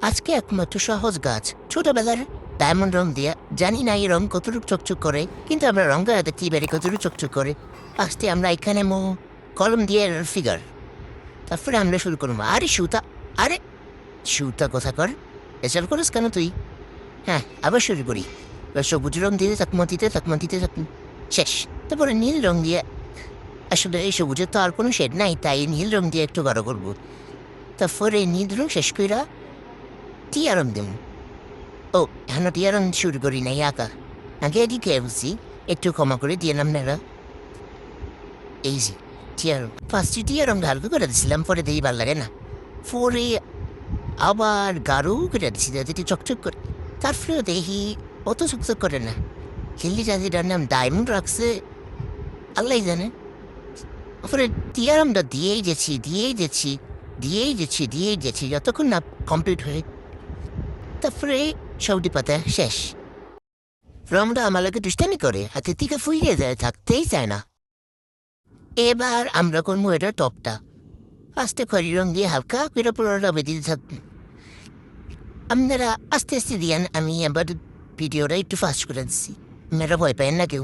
আজকে একমাত্র সহজ গাছ ছোটবেলার ডায়মন্ড রং দিয়া জানি না এই রং কতটুকু চকচক করে, কিন্তু আমরা রং দেওয়া দেখি বেড়ে কতটুকু চকচক করে। আসতে আমরা এখানে কলম দিয়ে ফিগার, তারপরে আমরা শুরু করবো। আরে সুতা, আরে সুতা কথা কর, এসব করিস কেন তুই? হ্যাঁ, আবার শুরু করি। এবার সবুজ রং দিয়ে তাকমাতিতে শেষ। তারপরে নীল রং দিয়ে, আসলে এই সবুজের তো আর কোনো শেড নাই, তাই নীল রং দিয়ে একটু গাঢ় করবো। তারপরে নীল রং শেষ কইরা টিয়ারং দিম। ও এখনো টিয়ারং শুরু করি নাই, আঁকা আগে এদিকে বলছি, একটু ক্ষমা করে দিয়ে নাম নেরা। এই যে টিয়ারং, ফার্স্টে টিয়ারং হালকা করে দিছিলাম, পরে দেখি ভালো লাগে না, পরে আবার গাঢ় করে দিছি যাতে চকচক করে। তারপরেও দেখি অত চকচক করে না। খেললি যাদের নাম ডায়মন্ড রাখছে আল্লাহ জানে। তারপরে টিয়ারংটা দিয়েই গেছি যতক্ষণ না কমপ্লিট হয়ে। তারপরে সৌদি পাতা শেষ। রংটা আমার লোকে দুষ্টামি করে, হাতে থেকে ফুইয়ে যায়, থাকতেই চায় না। এবার আমরা করবো এটা টপটা। আস্তে খড়ি রং দিয়ে হালকা করে পুরোটা বেঁধে থাকবো। আপনারা আস্তে আস্তে দিয়ান, আমি আবার ভিডিওটা একটু ফাস্ট করে দিচ্ছি, আপনারা ভয় পাবেন না কেউ।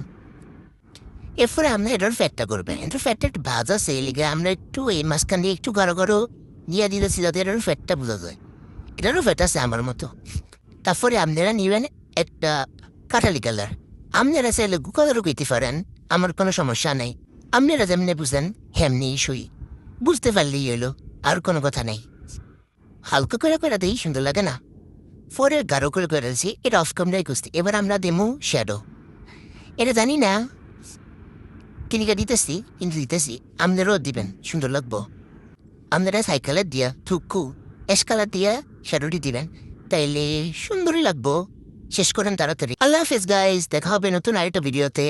এরপরে আমরা এটার ফ্যাটটা করবেন, এটার ফ্যাটটা একটু ভাজা সেই লিগে আমরা একটু এই মাঝখান দিয়ে একটু গাঢ় গাঢ় দিয়ে দিতেছি যাতে এটার ফ্যাটটা বোঝা যায়। এটারও ফ্যাট আছে আমার মতো। তারপরে আপনারা নিবেন একটা কাঠালি কালার, আপনারা চাইলে কালারও কইতে পারেন, আমার কোনো সমস্যা নেই। আপনারা যেমনি বুঝেন হেমনি সই, বুঝতে পারলেই এলো, আর কোনো কথা নেই। হালকা করে দেই, সুন্দর লাগে না? পরে গাঢ় করে দিয়েছি, এটা অফ ক্যামেরায় কুস্তি। এবার আমরা দেবো শ্যাডো। এটা জানি না কিনিকা দিতেছি, কিন্তু দিতেছি, আপনারাও দিবেন, সুন্দর লাগবো। আপনারা সাইকেলের দিয়া থুকু এসকালার দিয়া শ্যাডোটি দিবেন, তাইলে সুন্দরই লাগবো। শেষ করেন তাড়াতাড়ি। আল্লাহ হাফেজ গাইজ, দেখা হবে নতুন আরেকটা ভিডিওতে।